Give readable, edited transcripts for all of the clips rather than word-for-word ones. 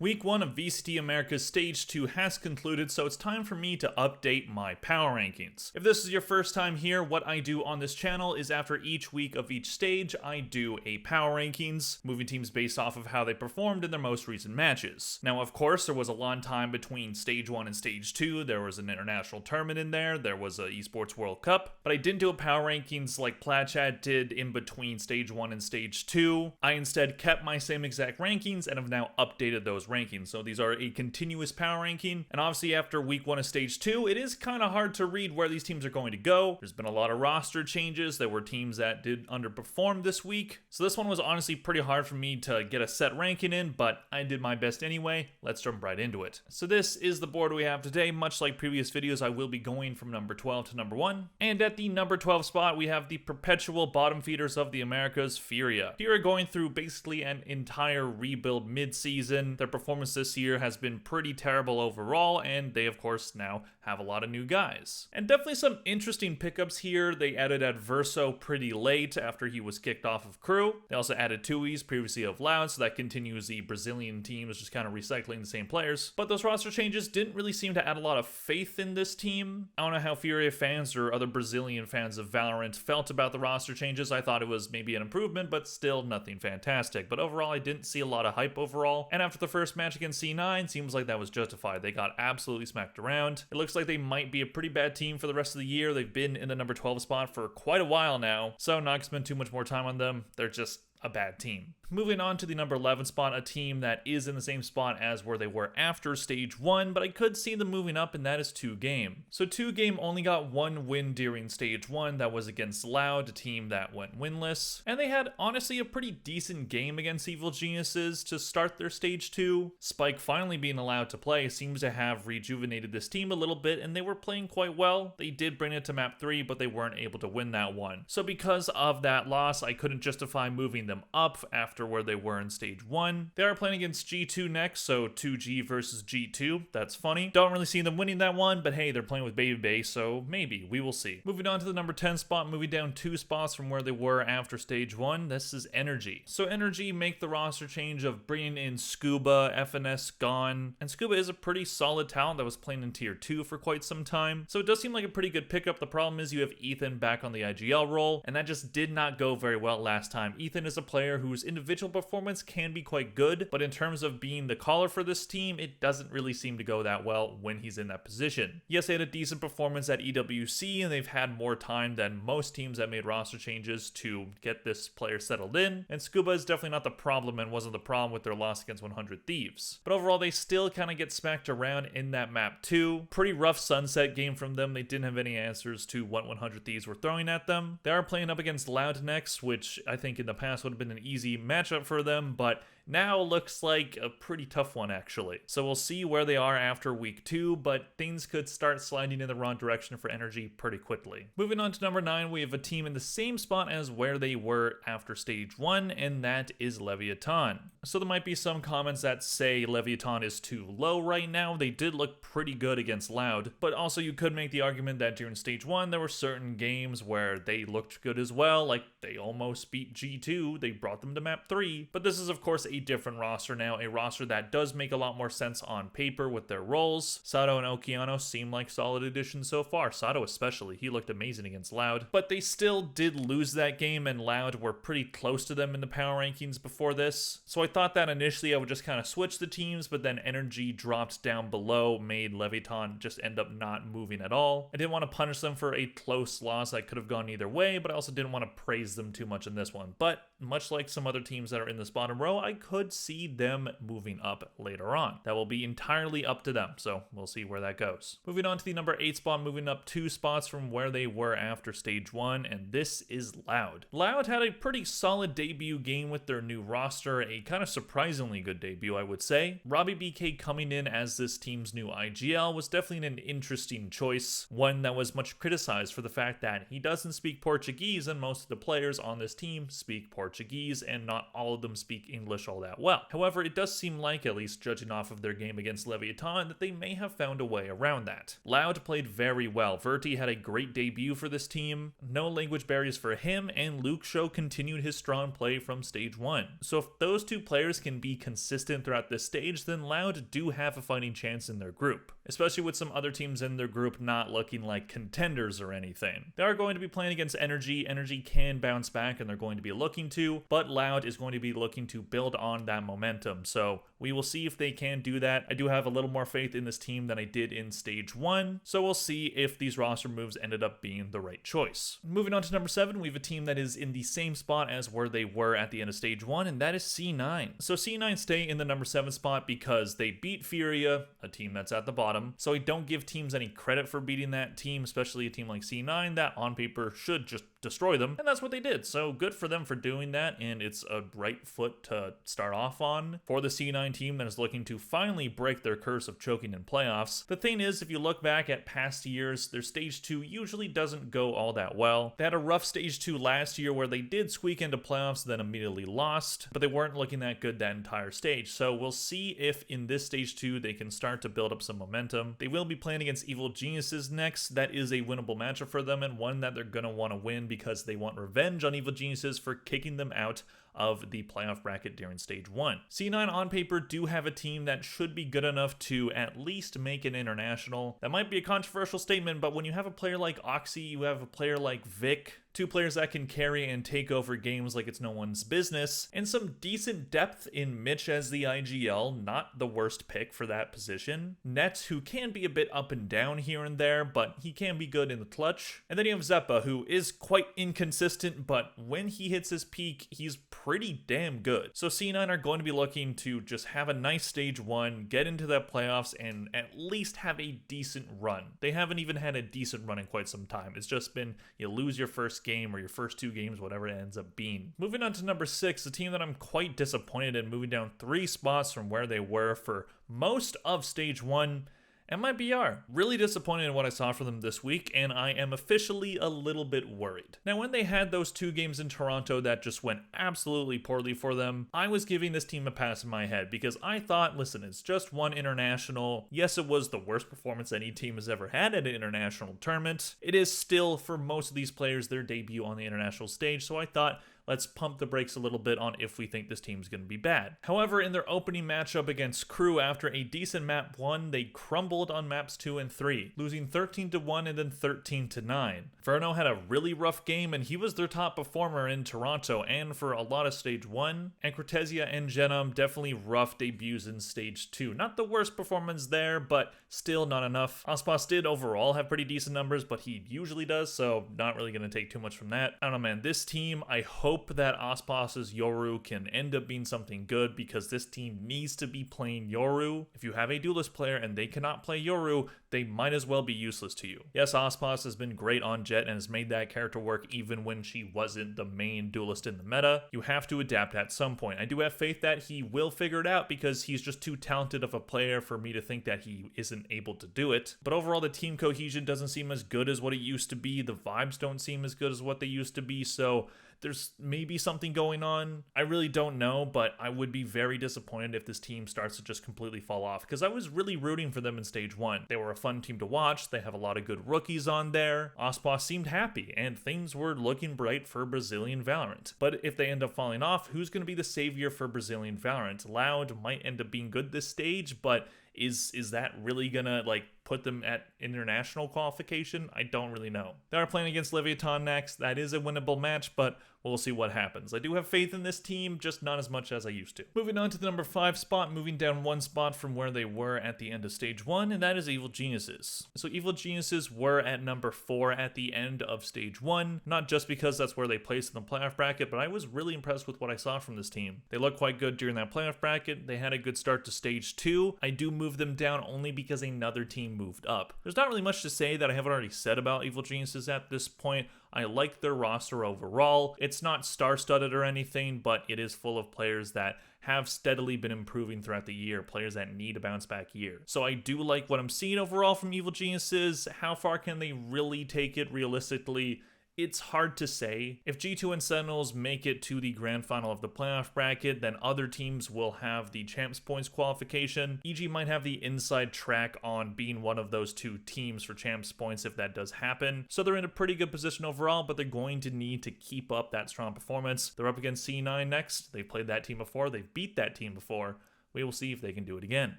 Week 1 of VCT Americas Stage 2 has concluded, so it's time for me to update my power rankings. If this is your first time here, what I do on this channel is after each week of each stage, I do a power rankings, moving teams based off of how they performed in their most recent matches. Now, of course, there was a long time between Stage 1 and Stage 2, there was an international tournament in there was a Esports World Cup, but I didn't do a power rankings like Platchat did in between Stage 1 and Stage 2. I instead kept my same exact rankings and have now updated those rankings. So these are a continuous power ranking, and obviously after week 1 of stage 2, it is kind of hard to read where these teams are going to go. There's been a lot of roster changes. There were teams that did underperform this week, so this one was honestly pretty hard for me to get a set ranking in, but I did my best anyway. Let's jump right into it. So this is the board we have today. Much like previous videos, I will be going from number 12 to number 1, and at the number 12 spot we have the perpetual bottom feeders of the Americas, Furia. Furia going through basically an entire rebuild mid-season. Their performance this year has been pretty terrible overall, and they of course now have a lot of new guys. And definitely some interesting pickups here. They added Adverso pretty late after he was kicked off of crew. They also added Tui's previously of Loud, so that continues the Brazilian teams just kind of recycling the same players. But those roster changes didn't really seem to add a lot of faith in this team. I don't know how Furia fans or other Brazilian fans of Valorant felt about the roster changes. I thought it was maybe an improvement, but still nothing fantastic. But overall, I didn't see a lot of hype overall. And after the first match against C9, seems like that was justified. They got absolutely smacked around. It looks like they might be a pretty bad team for the rest of the year. They've been in the number 12 spot for quite a while now, so not gonna spend too much more time on them. They're just a bad team. Moving on to the number 11 spot, a team that is in the same spot as where they were after stage 1, but I could see them moving up, and that is 2Game. So 2Game only got one win during stage 1, that was against Loud, a team that went winless, and they had honestly a pretty decent game against Evil Geniuses to start their stage 2. Spike finally being allowed to play seems to have rejuvenated this team a little bit, and they were playing quite well. They did bring it to map 3, but they weren't able to win that one. So because of that loss, I couldn't justify moving them up after where they were in stage 1. They are playing against G2 next, so 2G versus G2. That's funny. Don't really see them winning that one, but hey, they're playing with Baby Bay, so maybe. We will see. Moving on to the number 10 spot, moving down 2 spots from where they were after stage 1. This is Energy. So Energy make the roster change of bringing in Scuba, FNS gone, and Scuba is a pretty solid talent that was playing in tier 2 for quite some time, so it does seem like a pretty good pickup. The problem is you have Ethan back on the IGL role, and that just did not go very well last time. Ethan is a player whose individual performance can be quite good, but in terms of being the caller for this team, it doesn't really seem to go that well when he's in that position. Yes, they had a decent performance at EWC, and they've had more time than most teams that made roster changes to get this player settled in, and Scuba is definitely not the problem and wasn't the problem with their loss against 100 Thieves. But overall, they still kind of get smacked around in that map too. Pretty rough sunset game from them. They didn't have any answers to what 100 Thieves were throwing at them. They are playing up against Loud next, which I think in the past would have been an easy matchup for them, but now looks like a pretty tough one actually. So we'll see where they are after week 2, but things could start sliding in the wrong direction for Energy pretty quickly. Moving on to number 9, we have a team in the same spot as where they were after stage 1, and that is Leviathan. So there might be some comments that say Leviathan is too low right now. They did look pretty good against Loud, but also you could make the argument that during stage 1 there were certain games where they looked good as well, like they almost beat G2, they brought them to map 3, but this is of course a different roster now, a roster that does make a lot more sense on paper with their roles. Sato and Okeano seem like solid additions so far. Sato especially, he looked amazing against Loud, but they still did lose that game, and Loud were pretty close to them in the power rankings before this. So I thought that initially I would just kind of switch the teams, but then Energy dropped down below, made Leviathan just end up not moving at all. I didn't want to punish them for a close loss that could have gone either way, but I also didn't want to praise them too much in this one. But much like some other teams that are in this bottom row, I could see them moving up later on. That will be entirely up to them, so we'll see where that goes. Moving on to the number 8 spot, moving up 2 spots from where they were after stage 1, and this is Loud. Loud had a pretty solid debut game with their new roster, a kind of surprisingly good debut, I would say. Robbie BK coming in as this team's new IGL was definitely an interesting choice, one that was much criticized for the fact that he doesn't speak Portuguese, and most of the players on this team speak Portuguese, and not all of them speak English all that well. However, it does seem like, at least judging off of their game against Leviathan, that they may have found a way around that. Loud played very well. Verti had a great debut for this team, no language barriers for him, and Luke Show continued his strong play from stage 1. So if those two players can be consistent throughout this stage, then Loud do have a fighting chance in their group, especially with some other teams in their group not looking like contenders or anything. They are going to be playing against Energy. Energy can bounce back and they're going to be looking to, but Loud is going to be looking to build on that momentum. So we will see if they can do that. I do have a little more faith in this team than I did in stage 1, so we'll see if these roster moves ended up being the right choice. Moving on to number 7, we have a team that is in the same spot as where they were at the end of stage 1, and that is C9. So C9 stay in the number 7 spot because they beat Furia, a team that's at the bottom. So I don't give teams any credit for beating that team, especially a team like C9 that on paper should just destroy them, and that's what they did. So good for them for doing that, and it's a right foot to start off on for the C9 team that is looking to finally break their curse of choking in playoffs. The thing is, if you look back at past years, their stage 2 usually doesn't go all that well. They had a rough stage 2 last year where they did squeak into playoffs, then immediately lost, but they weren't looking that good that entire stage. So we'll see if in this stage 2 they can start to build up some momentum. They will be playing against Evil Geniuses next. That is a winnable matchup for them, and one that they're going to want to win because they want revenge on Evil Geniuses for kicking them out of the playoff bracket during stage 1. C9 on paper do have a team that should be good enough to at least make an international. That might be a controversial statement, but when you have a player like Oxy, you have a player like Vic, two players that can carry and take over games like it's no one's business, and some decent depth in Mitch as the IGL, not the worst pick for that position. Nets, who can be a bit up and down here and there, but he can be good in the clutch. And then you have Zeppa, who is quite inconsistent, but when he hits his peak, he's pretty damn good. So C9 are going to be looking to just have a nice stage 1, get into that playoffs, and at least have a decent run. They haven't even had a decent run in quite some time. It's just been you lose your first game or your first 2 games, whatever it ends up being. Moving on to number 6, a team that I'm quite disappointed in, moving down 3 spots from where they were for most of stage 1. MIBR. Really disappointed in what I saw from them this week, and I am officially a little bit worried. Now, when they had those 2 games in Toronto that just went absolutely poorly for them, I was giving this team a pass in my head because I thought, listen, it's just one international. Yes, it was the worst performance any team has ever had at an international tournament. It is still, for most of these players, their debut on the international stage, so I thought, let's pump the brakes a little bit on if we think this team's going to be bad. However, in their opening matchup against Crew, after a decent map 1, they crumbled on maps 2 and 3, losing 13-1 and then 13-9. Verno had a really rough game, and he was their top performer in Toronto and for a lot of stage 1. And Cortesia and Genom definitely rough debuts in stage 2. Not the worst performance there, but still not enough. Ospas did overall have pretty decent numbers, but he usually does, so not really going to take too much from that. I don't know, man. This team, I hope that Ospas's Yoru can end up being something good because this team needs to be playing Yoru. If you have a duelist player and they cannot play Yoru, they might as well be useless to you. Yes, Ospas has been great on Jet and has made that character work even when she wasn't the main duelist in the meta. You have to adapt at some point. I do have faith that he will figure it out because he's just too talented of a player for me to think that he isn't able to do it. But overall, the team cohesion doesn't seem as good as what it used to be. The vibes don't seem as good as what they used to be, so there's maybe something going on. I really don't know, but I would be very disappointed if this team starts to just completely fall off because I was really rooting for them in stage 1. They were a fun team to watch. They have a lot of good rookies on there. Ospas seemed happy and things were looking bright for Brazilian Valorant. But if they end up falling off, who's going to be the savior for Brazilian Valorant? Loud might end up being good this stage, but is that really gonna put them at international qualification? I don't really know. They are playing against Leviathan next. That is a winnable match, but we'll see what happens. I do have faith in this team, just not as much as I used to. Moving on to the number 5 spot, moving down 1 spot from where they were at the end of stage 1, and that is Evil Geniuses. So Evil Geniuses were at number 4 at the end of stage 1, not just because that's where they placed in the playoff bracket, but I was really impressed with what I saw from this team. They looked quite good during that playoff bracket. They had a good start to stage 2. I do move them down only because another team moved up. There's not really much to say that I haven't already said about Evil Geniuses at this point. I like their roster overall. It's not star-studded or anything, but it is full of players that have steadily been improving throughout the year, players that need a bounce-back year. So I do like what I'm seeing overall from Evil Geniuses. How far can they really take it realistically? It's hard to say. If G2 and Sentinels make it to the grand final of the playoff bracket, then other teams will have the champs points qualification. EG might have the inside track on being one of those two teams for champs points if that does happen. So they're in a pretty good position overall, but they're going to need to keep up that strong performance. They're up against C9 next. They've played that team before. They've beat that team before. We will see if they can do it again.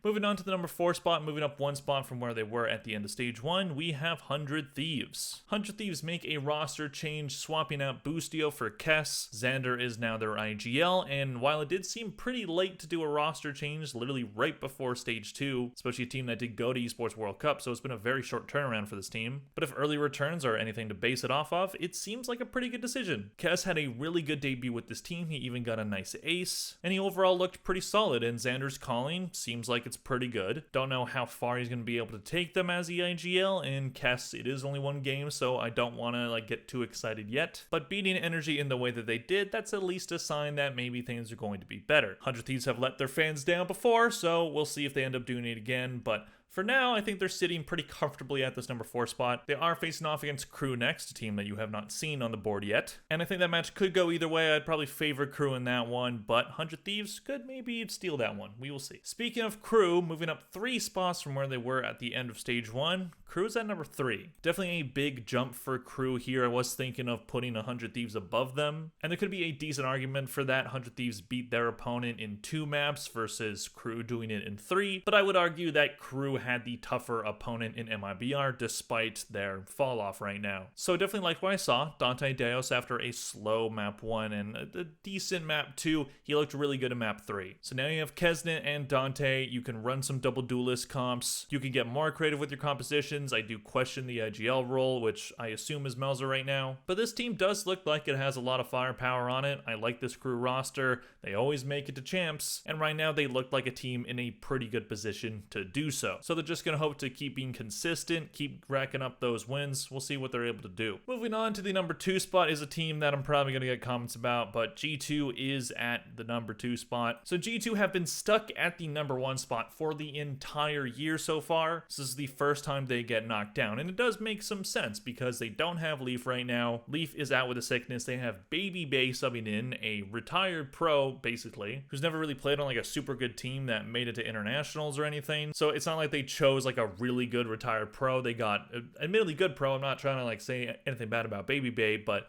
Moving on to the number 4 spot, moving up 1 spot from where they were at the end of stage 1, we have 100 Thieves. 100 Thieves make a roster change, swapping out Boostio for Kess. Xander is now their IGL, and while it did seem pretty late to do a roster change, literally right before stage 2, especially a team that did go to Esports World Cup, so it's been a very short turnaround for this team. But if early returns are anything to base it off of, it seems like a pretty good decision. Kess had a really good debut with this team, he even got a nice ace, and he overall looked pretty solid, and Xander's calling seems like it's pretty good. Don't know how far he's going to be able to take them as the IGL, and Kess, it is only one game, so I don't want to get too excited yet. But beating Energy in the way that they did, that's at least a sign that maybe things are going to be better. 100 Thieves have let their fans down before, so we'll see if they end up doing it again, but for now, I think they're sitting pretty comfortably at this number 4 spot. They are facing off against Crew next, a team that you have not seen on the board yet. And I think that match could go either way. I'd probably favor Crew in that one, but 100 Thieves could maybe steal that one. We will see. Speaking of Crew, moving up 3 spots from where they were at the end of stage 1, Crew's at number 3. Definitely a big jump for Crew here. I was thinking of putting 100 Thieves above them, and there could be a decent argument for that. 100 Thieves beat their opponent in 2 maps versus Crew doing it in 3, but I would argue that Crew had the tougher opponent in MIBR despite their fall off right now. So definitely liked what I saw. Dante Deos after a slow map 1 and a decent map 2, he looked really good in map 3. So now you have Kesnet and Dante. You can run some double duelist comps. You can get more creative with your compositions. I do question the IGL role, which I assume is Melzer right now. But this team does look like it has a lot of firepower on it. I like this Crew roster. They always make it to champs. And right now they look like a team in a pretty good position to do so. So they're just going to hope to keep being consistent, keep racking up those wins. We'll see what they're able to do. Moving on to the number 2 spot is a team that I'm probably going to get comments about, but G2 is at the number 2 spot. So G2 have been stuck at the number 1 spot for the entire year so far. This is the first time they get knocked down, and it does make some sense because they don't have Leaf right now. Leaf is out with a sickness. They have Baby Bay subbing in, a retired pro basically, who's never really played on a super good team that made it to internationals or anything. So it's not like they chose a really good retired pro. They got admittedly good pro. I'm not trying to say anything bad about Baby Bay, but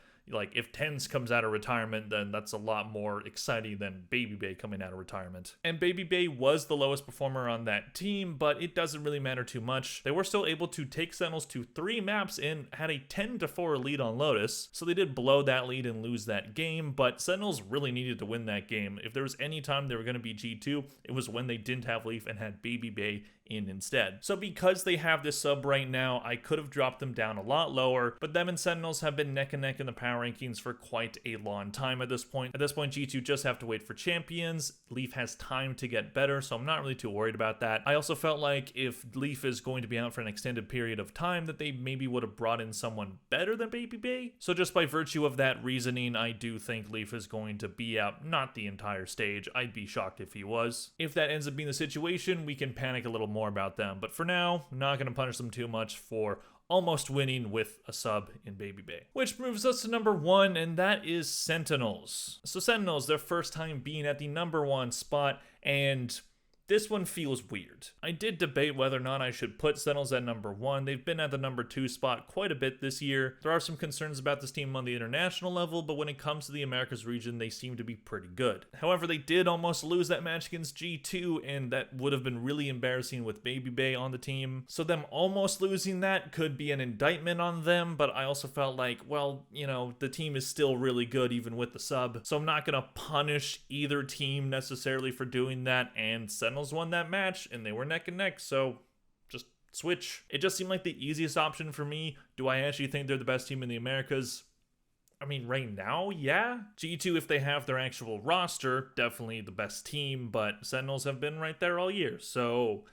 if Tens comes out of retirement, then that's a lot more exciting than Baby Bay coming out of retirement. And Baby Bay was the lowest performer on that team, but it doesn't really matter too much. They were still able to take Sentinels to 3 maps and had a 10-4 lead on Lotus, so they did blow that lead and lose that game, but Sentinels really needed to win that game. If there was any time they were going to be G2, it was when they didn't have Leaf and had Baby Bay in instead. So because they have this sub right now, I could have dropped them down a lot lower, but them and Sentinels have been neck and neck in the power rankings for quite a long time at this point. At this point, G2 just have to wait for champions. Leaf has time to get better, so I'm not really too worried about that. I also felt like if Leaf is going to be out for an extended period of time, that they maybe would have brought in someone better than Baby Bay. So just by virtue of that reasoning, I do think Leaf is going to be out, not the entire stage. I'd be shocked if he was. If that ends up being the situation, we can panic a little more about them, but for now, not going to punish them too much for almost winning with a sub in Baby Bay. Which moves us to number 1, and that is Sentinels. So Sentinels, their first time being at the number 1 spot, and this one feels weird. I did debate whether or not I should put Sentinels at number 1. They've been at the number 2 spot quite a bit this year. There are some concerns about this team on the international level, but when it comes to the Americas region, they seem to be pretty good. However, they did almost lose that match against G2, and that would have been really embarrassing with Baby Bay on the team. So them almost losing that could be an indictment on them, but I also felt like, well, the team is still really good even with the sub. So I'm not going to punish either team necessarily for doing that, and Sentinels won that match and they were neck and neck, so just switch. It just seemed like the easiest option for me. Do I actually think they're the best team in the Americas? I mean, right now, yeah. G2, if they have their actual roster, definitely the best team, but Sentinels have been right there all year, so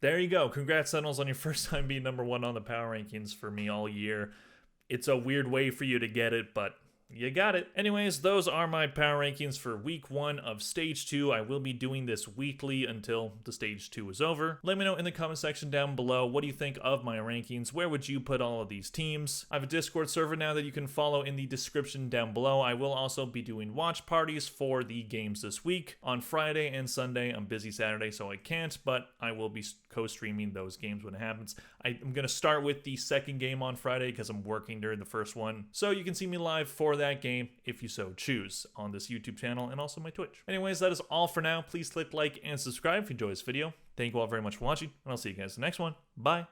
there you go. Congrats, Sentinels, on your first time being number 1 on the power rankings for me all year. It's a weird way for you to get it, but you got it. Anyways, those are my power rankings for week 1 of stage 2. I will be doing this weekly until the stage 2 is over. Let me know in the comment section down below, what do you think of my rankings? Where would you put all of these teams? I have a Discord server now that you can follow in the description down below. I will also be doing watch parties for the games this week. On Friday and Sunday, I'm busy Saturday, so I can't, but I will be co-streaming those games when it happens. I'm going to start with the second game on Friday because I'm working during the first one. So you can see me live for that game if you so choose on this YouTube channel and also my Twitch. Anyways, that is all for now. Please click like and subscribe if you enjoyed this video. Thank you all very much for watching, and I'll see you guys in the next one. Bye.